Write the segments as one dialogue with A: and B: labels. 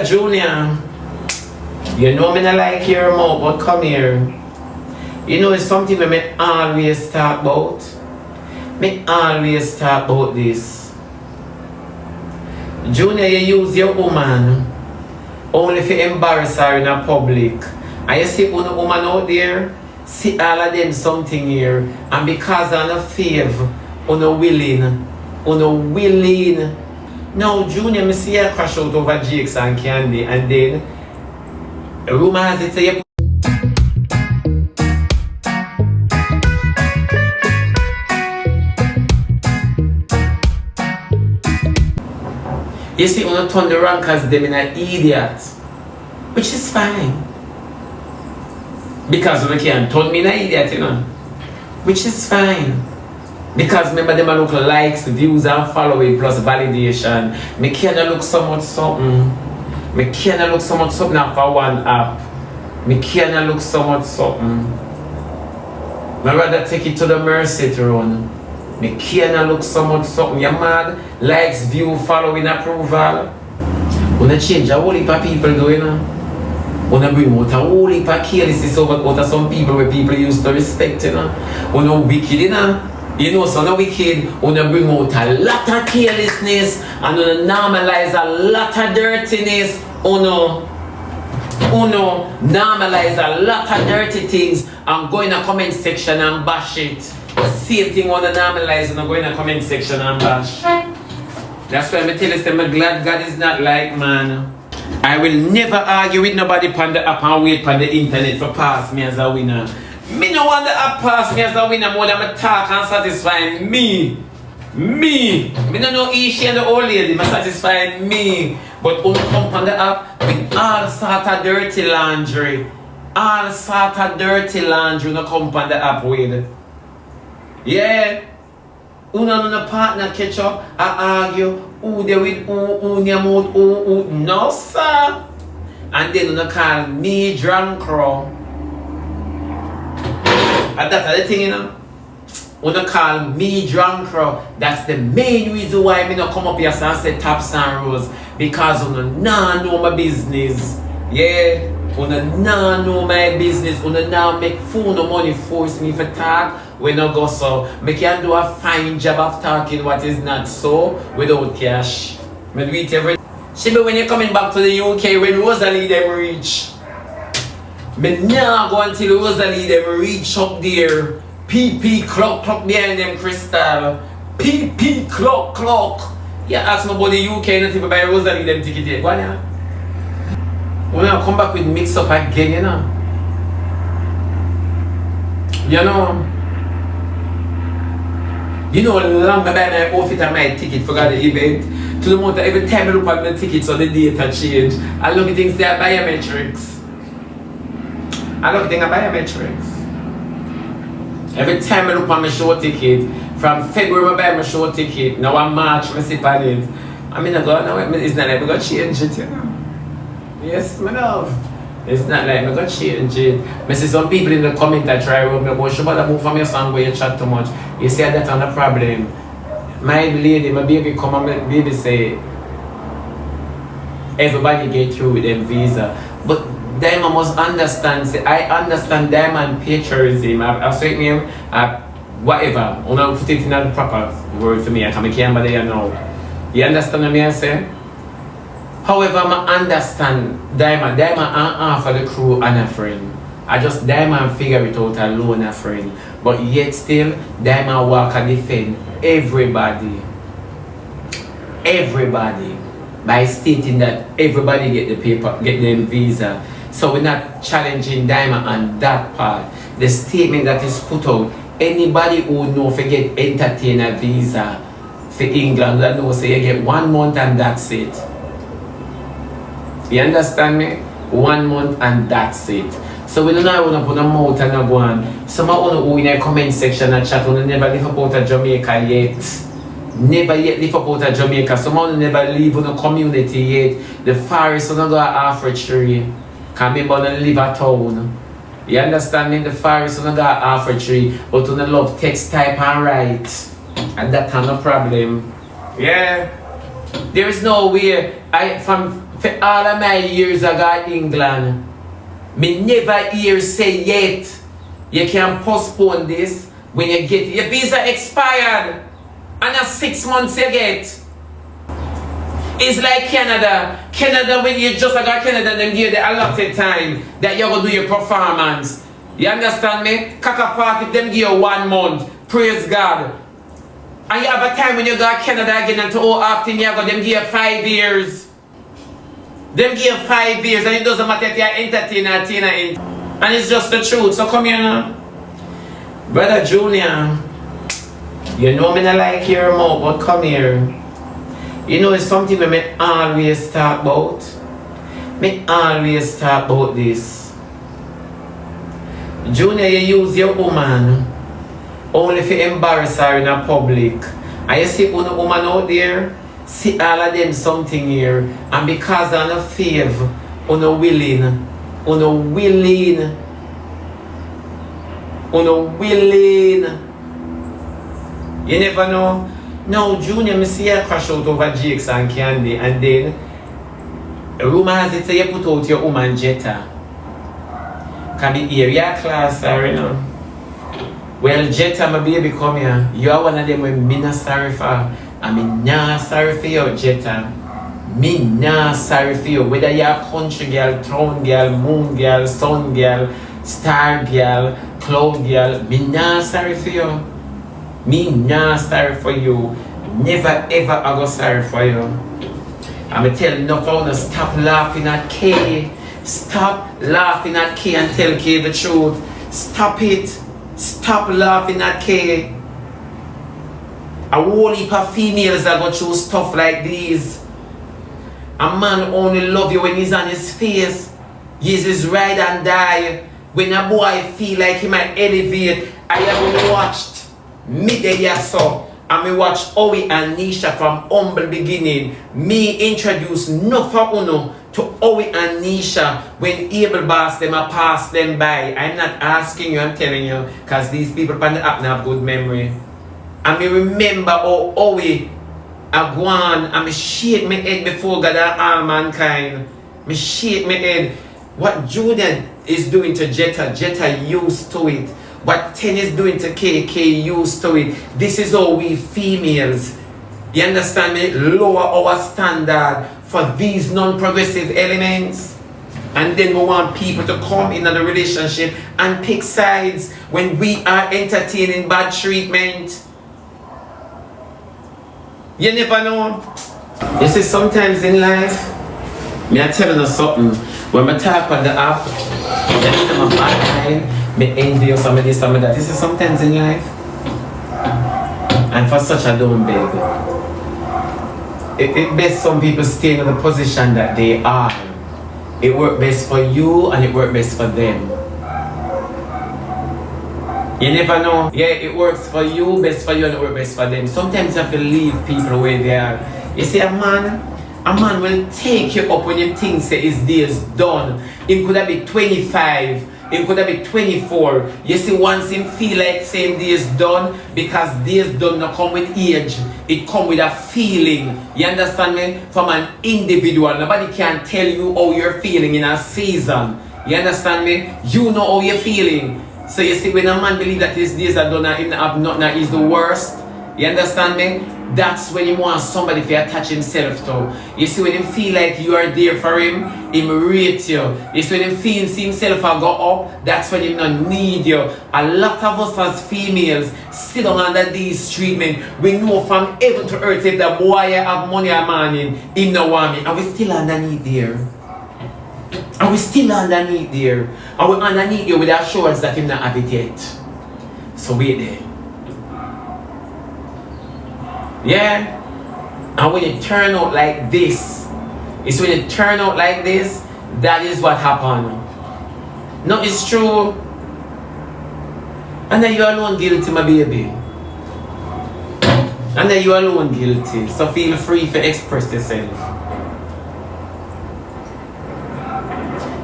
A: Junior, you know me not like your mouth, but come here. You know it's something that me always talk about. Me always talk about this. Junior, you use your woman only to embarrass her in a public. And you see one woman out there, see all of them something here, and because of no favor, willing. Now, Junior, me see her crash out over Jakes and Khandy, and then rumor has it say you see, when you turn the rankers, them in an idiot, which is fine. Because we can't turn me in an idiot, you know, which is fine. Because remember, them look likes, views, and following plus validation. Me can't look so much something. Me can't look so much something for one app. Me can't look so much something. I rather take it to the mercy throne. Me can't look so much something. You mad? Likes, view, following, approval. Wanna change a whole heap of people do, you know? Wanna bring out a whole heap of carelessness over some people where people used to respect, you know? Wanna wicked, you know? You know, so no wicked, wanna bring out a lot of carelessness and wanna normalize a lot of dirtiness. Wanna normalize a lot of dirty things and go in the comment section and bash it. Same thing wanna normalize and go in the comment section and bash. That's why I tell you, I'm glad God is not like man. I will never argue with nobody on the app and wait on the internet for pass me as a winner. Me no want the app pass me as a winner more than my talk and satisfy me. Me no know Ishi and the old lady, but satisfy me. But when you come on the app with all sort of dirty laundry, all sort of dirty laundry, you come on the app with. Yeah. Una partner catch up, I argue, who they with who near mouth, who. No sir. And then una call me drunk crow. And that's the thing, you know. Wanna call me drunk crow. That's the main reason why me not come up here and say taps and rose. Because una nah know my business. Yeah. Una nah know my business. Una nah make fool no money force me for talk when I go so. Me can do a fine job of talking what is not so without cash. Me do it every Shebada, when you're coming back to the UK when Rosalie them reach. Me nah go until Rosalie them reach up there. PP clock behind them crystal. PP clock. Yeah, ask me about the UK not even buy Rosalie them ticket yet. Go on yeah. When I come back with mix up again, you know. You know, long I buy my outfit and my ticket for the event. To the moment every time I look at the tickets on the data change. I look at things they are biometrics. Every time I look at my show ticket, from February I buy my show ticket, now I'm March, I see on it. I mean, it's not like I got change it, you know. Yes, my love. It's not like I got change it. I see some people in the comment that try to me go, Shebada, move from your song where you chat too much. You say that's not a problem. My lady, my baby come and my baby say, everybody get through with them visa. But Diamond must understand, say, I understand Diamond patriotism. I'll say him, whatever. I want to put it in a proper word for me. I can't remember there now. You understand what I say? However, I understand Diamond. Diamond for the crew and a friend. I just Diamond figure it out alone a friend. But yet still, Diamond walk and defend everybody. By stating that everybody get the paper, get them visa. So we're not challenging Diamond on that part. The statement that is put out, anybody who know forget entertain a visa for England, that know say you get 1 month and that's it. You understand me? 1 month and that's it. So we don't know want to put a mouth and a go on. Some of you in the comment section and chat who never live about a Jamaica yet. Never yet live about a Jamaica. Some of you never live in a community yet. The forest will not go half tree. Can remember to live a town. You understand me? The forest will not go half tree. But you love text type and write. And that's no problem. Yeah. There is no way from For all of my years I got England, me never hear say yet, you can postpone this when you get your visa expired. And a 6 months you get. It's like Canada. Canada, when you just got Canada, them give the allotted time that you're going to do your performance. You understand me? Kaka Park, if them give you 1 month, praise God. And you have a time when you got Canada again and to often you go, them give you 5 years. Them give you 5 years and it doesn't matter if you're entertainer or tina. And it's just the truth. So come here now. Brother Junior, you know me not like your mouth, but come here. You know it's something that me always talk about. Me always talk about this. Junior, you use your woman only to embarrass her in a public. And you see one woman out there, see all of them something here. And because of no favor, willing. You never know. Now, Junior, I see her crash out over Jakes and Khandy, and then rumor has it say you put out your woman Jetti. Can be area class, you know. Well, Jetti, my baby, come here. You are one of them when me not sorry for. I mean, nah sorry for you, Jetti. Me nah sorry for you. Whether you're a country girl, town girl, moon girl, sun girl, star girl, cloud girl, me nah sorry for you. Me nah sorry for you. Never ever I go sorry for you. I'm tell enough of you stop laughing at K. Stop laughing at K and tell K the truth. Stop it. Stop laughing at K. A whole heap of females that go through stuff like these. A man only love you when he's on his face. He's his ride and die. When a boy feel like he might elevate, I have watched midday so and me watch Owie and Nisha from humble beginning. Me introduce no for uno to Owie and Nisha when able boss them a pass them by. I'm not asking you, I'm telling you, because these people on the app have good memory. And me remember how Owie a go on and me shake my head before God and all mankind. Me shake my head. What Julian is doing to Jetti, Jetti used to it. What Ten is doing to K used to it. This is how we females, you understand me, lower our standard for these non-progressive elements. And then we want people to come in the relationship and pick sides when we are entertaining bad treatment. You never know. You see, sometimes in life, me I telling you something. When I talk on the app, that's my bad time. Me envy or some of this, some of that. This is sometimes in life. And for such a don't beg. It best some people stay in the position that they are. It works best for you and it works best for them. You never know. Yeah, it works for you, best for you, and it works best for them. Sometimes you have to leave people where they are. You see, a man will take you up when you think say his day is done. It could have been 25. It could have been 24. You see, once him feel like saying day is done, because days done not come with age. It come with a feeling. You understand me? From an individual. Nobody can tell you how you're feeling in a season. You understand me? You know how you're feeling. So you see, when a man believes that his days are done and him have nothing, that is the worst. You understand me? That's when he wants somebody to attach himself to. You see, when he feel like you are there for him, he rate you. You see, when he feels himself go up, that's when he not need you. A lot of us as females sit down under these treatment. We know from heaven to earth if the boy have money or money, he no want me. And we still underneath there. And we still underneath there. And we underneath there with the assurance that he not have it yet. So wait there. Yeah, and when it turn out like this, it's when it turn out like this, that is what happened. No, it's true. And then you alone guilty, my baby. And then you alone guilty. So feel free to express yourself.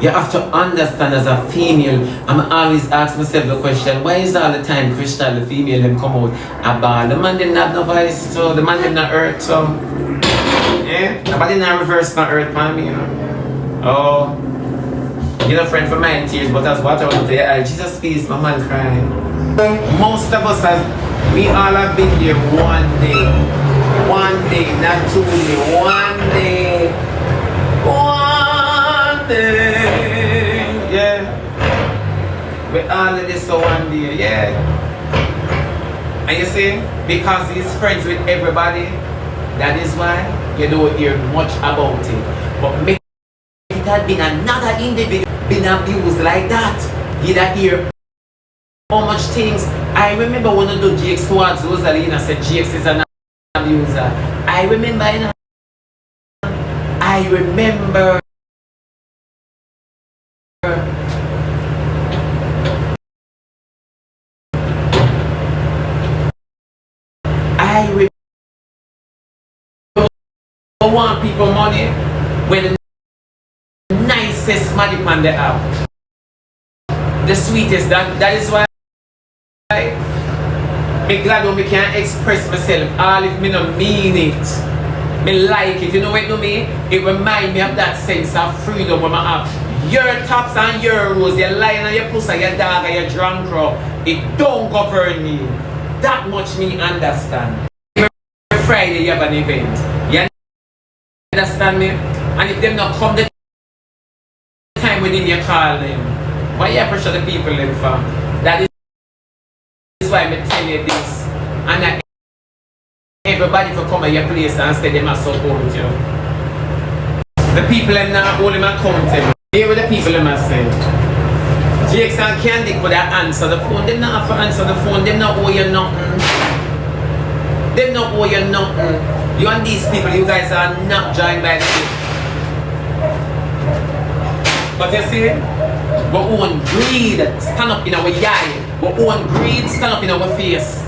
A: You have to understand as a female, I'm always ask myself the question, why is all the time Crystal, the female, them come out a ball? The man didn't have no voice, so the man didn't hurt, so. Eh? Yeah? Nobody now reverse my earth, man, you know. Oh, you know, friend for mine tears, but as water out there, Jesus peace, my man crying. Most of us, we all have been there one day. One day, not 2 days, one day. One day. Yeah. We all in this one day, yeah. And you see, because he's friends with everybody, that is why you don't hear much about it. But maybe it had been another individual been abused like that. You'd hear how much things. I remember one of the Jakes towards Rosalina said Jakes is an abuser. I remember, you know, I remember. I want people money when the nicest money man they have. The sweetest, that is why me glad when me can express myself all if me not mean it. Me like it. You know what it do me? It remind me of that sense of freedom when I have your tops and your rose, your lion and your pussy, your dog and your drunk crow. It don't govern me. That much me understand. Every Friday you have an event. You understand me? And if them not come the time within you call them, why you pressure the people them for? That is why I tell you this. And that everybody for come at your place and say they must support you. The people them not hold them accountable. Here with the people them must say. Jakes and Khandy could have answer the phone. They not have to answer the phone. They not owe you nothing. They not owe you nothing. You and these people, you guys are not joined by the people. But you see, we own greed stand up in our eye. We own greed stand up in our face.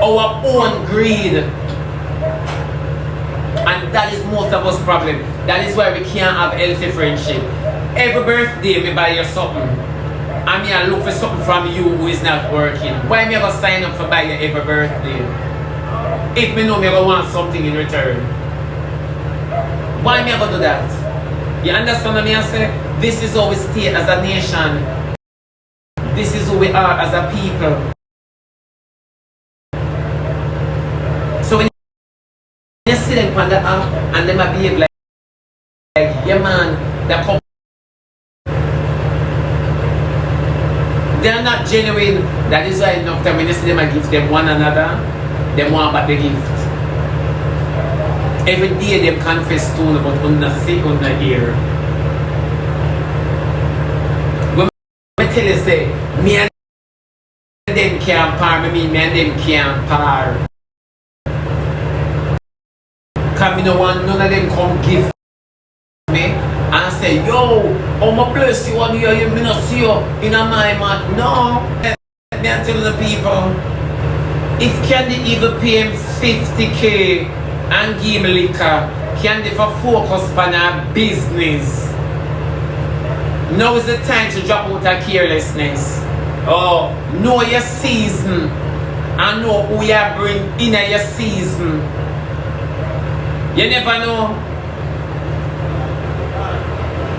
A: Our own greed. And that is most of us problem. That is why we can't have healthy friendship. Every birthday we buy you something. And me I look for something from you who is not working. Why me ever sign up for buy you every birthday? If me know me ever want something in return. Why me ever do that? You understand what I say? This is how we stay as a nation. This is who we are as a people. So when you see them on the app and them behave like yeah man, that come. They are not genuine. That is why enough time when you see them and give them one another, they want back the gift. Every day they confess to you, but on the see, on the ear. When I tell you say, me and them can't par, me and them can't par. Because me no want none of them come give me and say, yo, oh my bless you on here, you me not see you in a my man. No. Me and tell the people, if Khandy even pay him 50k and give me liquor, Khandy for focus on her business. Now is the time to drop out of carelessness. Oh, know your season and know who you bring in your season. You never know.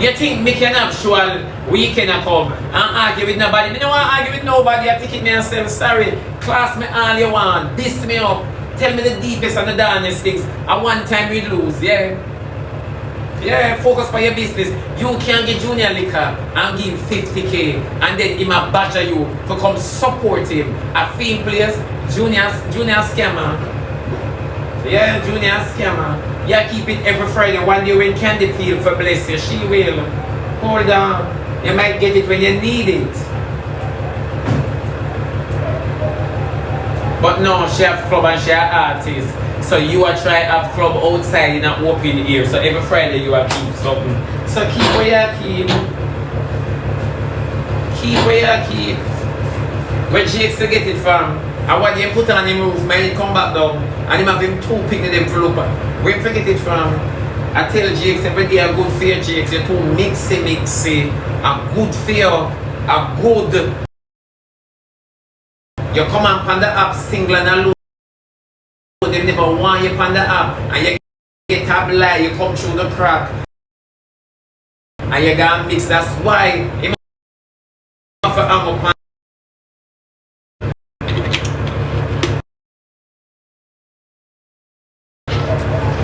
A: You think me can actual weekend come and argue with nobody? Me don't want to argue with nobody. I take it myself. Sorry. Class me all you want. Diss me up. Tell me the deepest and the darkest things. At one time we lose, yeah? Yeah, focus on your business. You can get junior liquor and give 50k and then him a badger you to come support him. A film place, junior scammer. Yeah, junior scammer. Yeah, keep it every Friday. One day when Khandy feel for bless you, she will. Hold on. You might get it when you need it. But no, she have club and she have artist. So you are try have club outside in an open ear. So every Friday you are keep something. So keep where you keep. Keep where you keep. Where Jakes to get it from. And what you put on him roof, man, come back down. And him have him two picking them for look at. Where you get it from? I tell Jakes every day a good for you, Jakes. You're too mixy. A good for you. A good. You come and pan the app single and alone. They never want you pan the app. And you top lie, you come through the crack. And you gonna mix, that's why you have to hang up.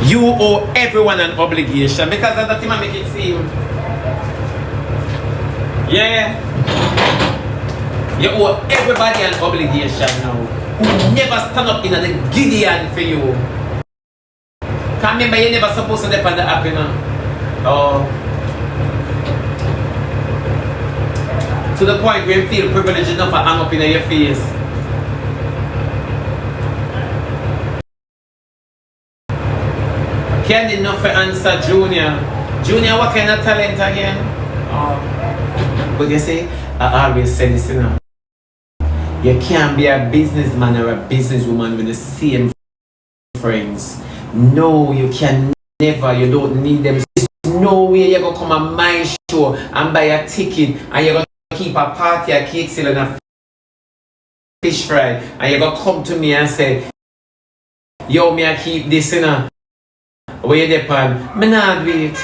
A: You owe everyone an obligation because that's the thing I make it seem. Yeah. You owe everybody an obligation now. Who never stand up in the Gideon for you. Can't remember you never supposed to depend on the app, you know. Oh. To the point where you feel privileged enough to hang up in your face. Khandy enough to answer Junior. Junior, what kind of talent again? Oh. But you see, I always say this, you know. You can't be a businessman or a businesswoman with the same friends. No, you can never. You don't need them. There's no way you're going to come on my show and buy a ticket and you're going to keep a party, a cake sale and a fish fry. And you're going to come to me and say, yo, me I keep this, you know. Where you depend? Me not do it.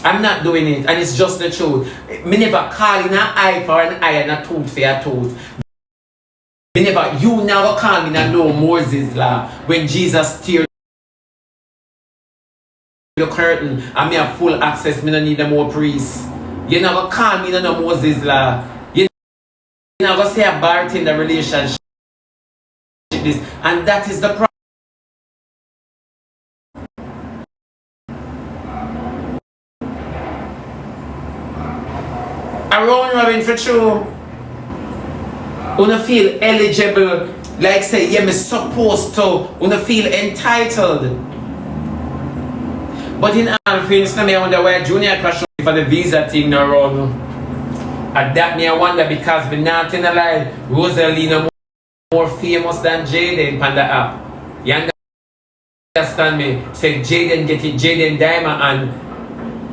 A: I'm not doing it. And it's just the truth. Me never call in an eye for an eye and a tooth for a tooth. Me never, you never call me and no Moses law. When Jesus teared the curtain and me have full access, me don't need no more priests. You never call me no Moses law. You never say a bar in the relationship. And that is the problem. Around Robin for true. Una feel eligible, like say, yeah, me supposed to. Una feel entitled. But in all fairness, I wonder why Junior crash for the visa thing now around. And that me I wonder because me not in a lie, Rosalina more famous than Jaden on the app. You understand me? Say Jaden get it, Jaden Diamond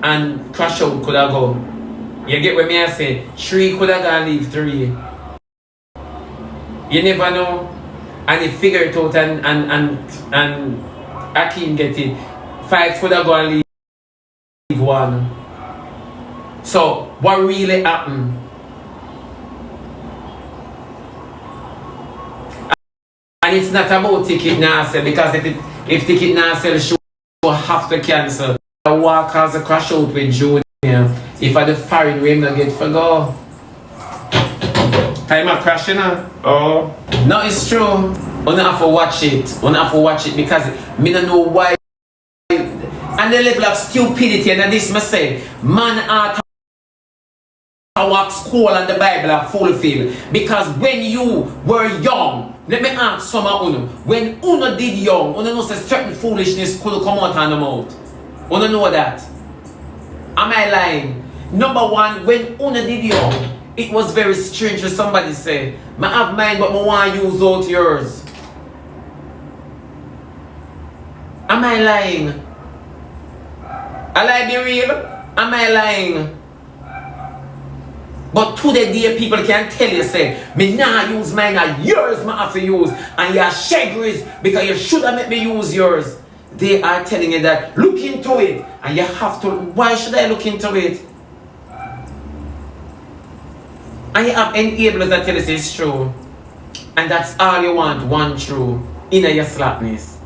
A: and crash out could have go. You get what me I say? 3 could have gone leave 3. You never know. And he figure it out and Akeem get it. 5 could have gone leave 1. So what really happened? And it's not about ticket now sell because if ticket now sell, show have to cancel. I walk as a crash out with Junior. If I the foreign rim not get for go. Time I crash, you know? Oh. No, it's true. I have to watch it. I have to watch it because me don't know why. And the level of stupidity and this must say, man art walk school and the Bible are fulfilled. Because when you were young, let me ask some of you, when Uno did young, Uno knows a certain foolishness could come out on the mouth. Uno know that. Am I lying? Number 1, when Uno did young, it was very strange for somebody say, I have mine but I want to use out yours. Am I lying? Am I be real? Am I lying? But today people can tell you say, me nah use mine and yours I have to use and you're shagris because you should have made me use yours. They are telling you that look into it and you have to. Why should I look into it? And you have enablers that tell you it's true. And that's all you want, one true, in your slackness.